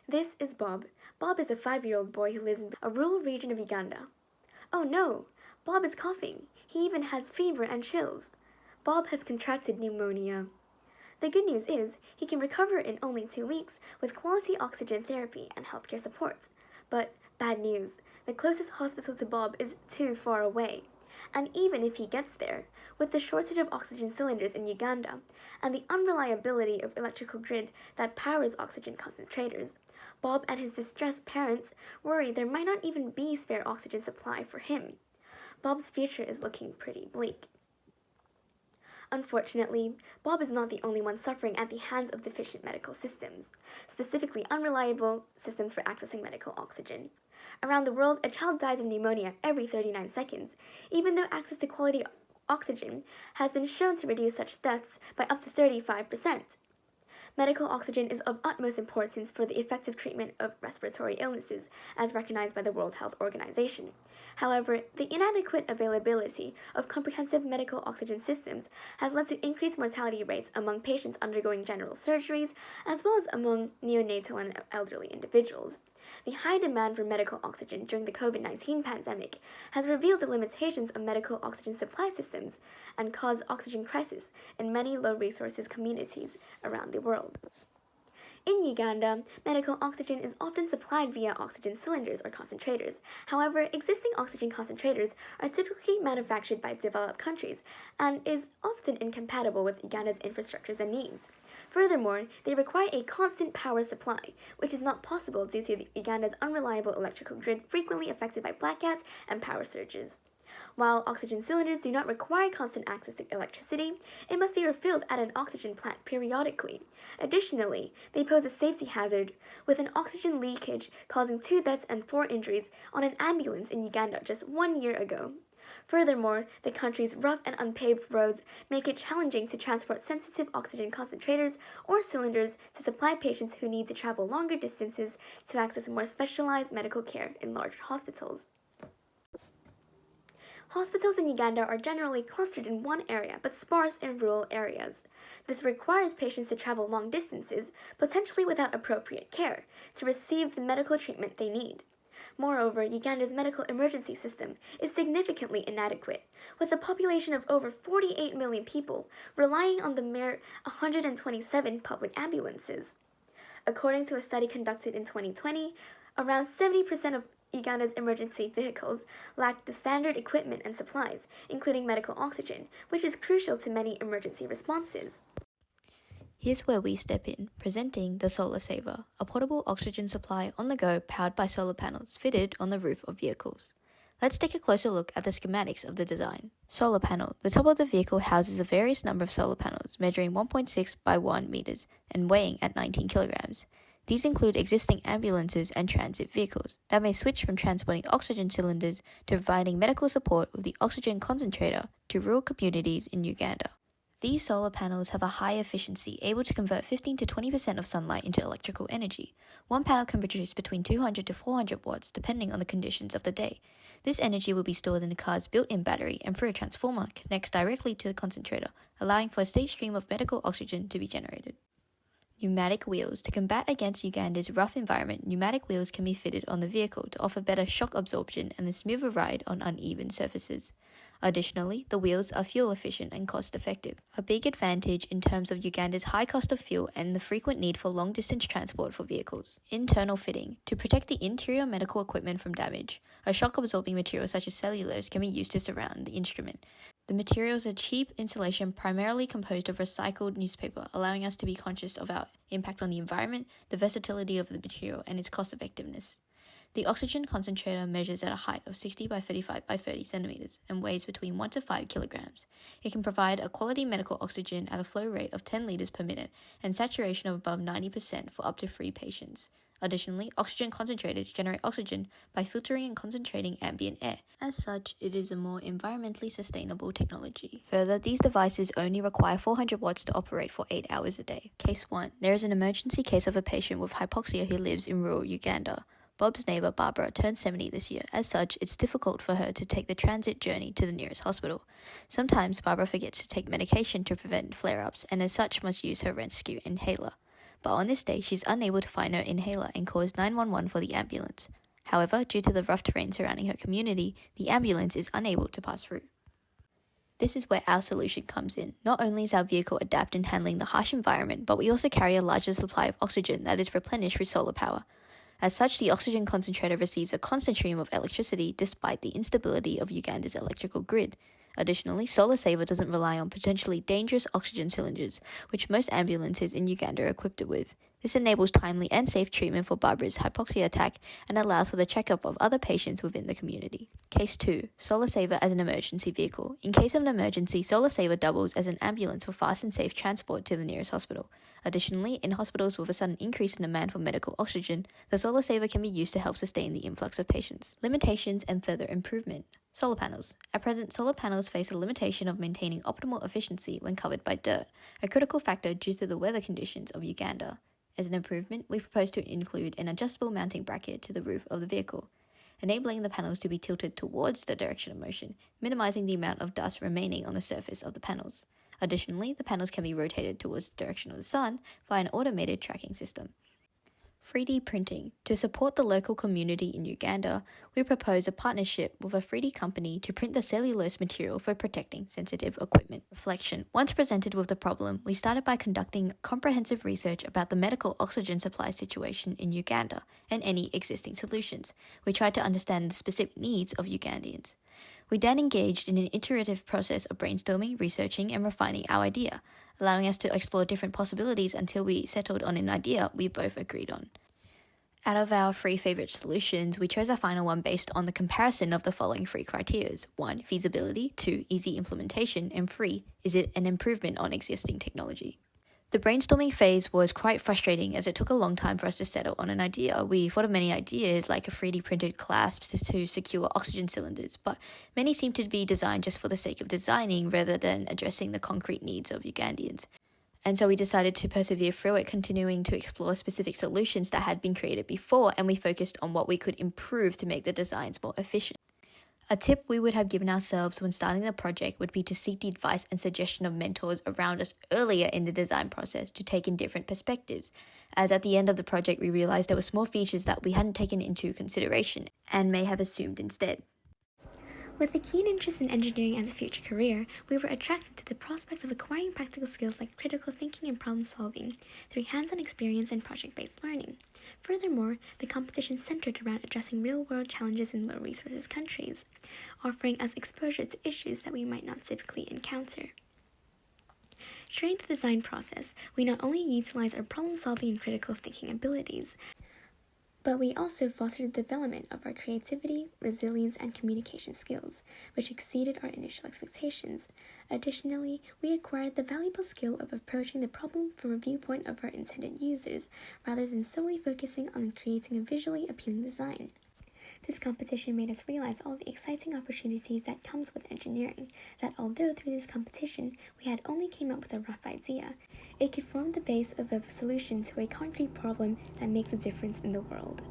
This is Bob. Bob is a 5-year-old boy who lives in a rural region of Uganda. Oh no! Bob is coughing. He even has fever and chills. Bob has contracted pneumonia. The good news is he can recover in only 2 weeks with quality oxygen therapy and healthcare support. But bad news, the closest hospital to Bob is too far away. And even if he gets there, with the shortage of oxygen cylinders in Uganda and the unreliability of electrical grid that powers oxygen concentrators, Bob and his distressed parents worry there might not even be spare oxygen supply for him. Bob's future is looking pretty bleak. Unfortunately, Bob is not the only one suffering at the hands of deficient medical systems, specifically unreliable systems for accessing medical oxygen. Around the world, a child dies of pneumonia every 39 seconds, even though access to quality oxygen has been shown to reduce such deaths by up to 35%. Medical oxygen is of utmost importance for the effective treatment of respiratory illnesses, as recognized by the World Health Organization. However, the inadequate availability of comprehensive medical oxygen systems has led to increased mortality rates among patients undergoing general surgeries, as well as among neonatal and elderly individuals. The high demand for medical oxygen during the COVID-19 pandemic has revealed the limitations of medical oxygen supply systems and caused oxygen crisis in many low-resources communities around the world. In Uganda, medical oxygen is often supplied via oxygen cylinders or concentrators. However, existing oxygen concentrators are typically manufactured by developed countries and is often incompatible with Uganda's infrastructures and needs. Furthermore, they require a constant power supply, which is not possible due to Uganda's unreliable electrical grid frequently affected by blackouts and power surges. While oxygen cylinders do not require constant access to electricity, it must be refilled at an oxygen plant periodically. Additionally, they pose a safety hazard, with an oxygen leakage causing 2 deaths and 4 injuries on an ambulance in Uganda just 1 year ago. Furthermore, the country's rough and unpaved roads make it challenging to transport sensitive oxygen concentrators or cylinders to supply patients who need to travel longer distances to access more specialized medical care in larger hospitals. Hospitals in Uganda are generally clustered in one area but sparse in rural areas. This requires patients to travel long distances, potentially without appropriate care, to receive the medical treatment they need. Moreover, Uganda's medical emergency system is significantly inadequate, with a population of over 48 million people relying on the mere 127 public ambulances. According to a study conducted in 2020, around 70% of Uganda's emergency vehicles lack the standard equipment and supplies, including medical oxygen, which is crucial to many emergency responses. Here's where we step in, presenting the Solar Saver, a portable oxygen supply on the go powered by solar panels fitted on the roof of vehicles. Let's take a closer look at the schematics of the design. Solar panel. The top of the vehicle houses a various number of solar panels measuring 1.6 by 1 meters and weighing at 19 kilograms. These include existing ambulances and transit vehicles that may switch from transporting oxygen cylinders to providing medical support with the oxygen concentrator to rural communities in Uganda. These solar panels have a high efficiency, able to convert 15 to 20% of sunlight into electrical energy. One panel can produce between 200 to 400 watts depending on the conditions of the day. This energy will be stored in the car's built-in battery and through a transformer connects directly to the concentrator, allowing for a steady stream of medical oxygen to be generated. Pneumatic wheels. To combat against Uganda's rough environment, pneumatic wheels can be fitted on the vehicle to offer better shock absorption and a smoother ride on uneven surfaces. Additionally, the wheels are fuel efficient and cost effective, a big advantage in terms of Uganda's high cost of fuel and the frequent need for long distance transport for vehicles. Internal fitting. To protect the interior medical equipment from damage, a shock absorbing material such as cellulose can be used to surround the instrument. The materials are cheap insulation primarily composed of recycled newspaper, allowing us to be conscious of our impact on the environment, the versatility of the material, and its cost effectiveness. The oxygen concentrator measures at a height of 60 by 35 by 30 centimeters and weighs between 1 to 5 kilograms. It can provide a quality medical oxygen at a flow rate of 10 liters per minute and saturation of above 90% for up to 3 patients. Additionally, oxygen concentrators generate oxygen by filtering and concentrating ambient air. As such, it is a more environmentally sustainable technology. Further, these devices only require 400 watts to operate for 8 hours a day. Case 1. There is an emergency case of a patient with hypoxia who lives in rural Uganda. Bob's neighbor, Barbara, turned 70 this year. As such, it's difficult for her to take the transit journey to the nearest hospital. Sometimes, Barbara forgets to take medication to prevent flare-ups and as such must use her rescue inhaler. but on this day she's unable to find her inhaler and calls 911 for the ambulance. However, due to the rough terrain surrounding her community, the ambulance is unable to pass through. This is where our solution comes in. Not only is our vehicle adept in handling the harsh environment, but we also carry a larger supply of oxygen that is replenished through solar power. As such, the oxygen concentrator receives a constant stream of electricity despite the instability of Uganda's electrical grid. Additionally, Solar Saver doesn't rely on potentially dangerous oxygen cylinders, which most ambulances in Uganda are equipped with. This enables timely and safe treatment for Barbara's hypoxia attack and allows for the checkup of other patients within the community. Case 2. Solar Saver as an emergency vehicle. In case of an emergency, Solar Saver doubles as an ambulance for fast and safe transport to the nearest hospital. Additionally, in hospitals with a sudden increase in demand for medical oxygen, the Solar Saver can be used to help sustain the influx of patients. Limitations and further improvement. Solar panels. At present, solar panels face a limitation of maintaining optimal efficiency when covered by dirt, a critical factor due to the weather conditions of Uganda. As an improvement, we propose to include an adjustable mounting bracket to the roof of the vehicle, enabling the panels to be tilted towards the direction of motion, minimizing the amount of dust remaining on the surface of the panels. Additionally, the panels can be rotated towards the direction of the sun via an automated tracking system. 3D printing. To support the local community in Uganda, we propose a partnership with a 3D company to print the cellulose material for protecting sensitive equipment. Reflection. Once presented with the problem, we started by conducting comprehensive research about the medical oxygen supply situation in Uganda and any existing solutions. We tried to understand the specific needs of Ugandans. We then engaged in an iterative process of brainstorming, researching, and refining our idea, allowing us to explore different possibilities until we settled on an idea we both agreed on. Out of our 3 favorite solutions, we chose our final one based on the comparison of the following 3 criteria. 1. Feasibility. 2. Easy implementation. And 3. Is it an improvement on existing technology? The brainstorming phase was quite frustrating as it took a long time for us to settle on an idea. We thought of many ideas like a 3D printed clasps to secure oxygen cylinders, but many seemed to be designed just for the sake of designing rather than addressing the concrete needs of Ugandans. And so we decided to persevere through it, continuing to explore specific solutions that had been created before, and we focused on what we could improve to make the designs more efficient. A tip we would have given ourselves when starting the project would be to seek the advice and suggestion of mentors around us earlier in the design process to take in different perspectives, as at the end of the project we realized there were small features that we hadn't taken into consideration and may have assumed instead. With a keen interest in engineering as a future career, we were attracted to the prospects of acquiring practical skills like critical thinking and problem solving through hands-on experience and project-based learning. Furthermore, the competition centered around addressing real-world challenges in low-resources countries, offering us exposure to issues that we might not typically encounter. During the design process, we not only utilized our problem-solving and critical thinking abilities, but we also fostered the development of our creativity, resilience, and communication skills, which exceeded our initial expectations. Additionally, we acquired the valuable skill of approaching the problem from a viewpoint of our intended users, rather than solely focusing on creating a visually appealing design. This competition made us realize all the exciting opportunities that comes with engineering, that although through this competition we had only came up with a rough idea, it could form the base of a solution to a concrete problem that makes a difference in the world.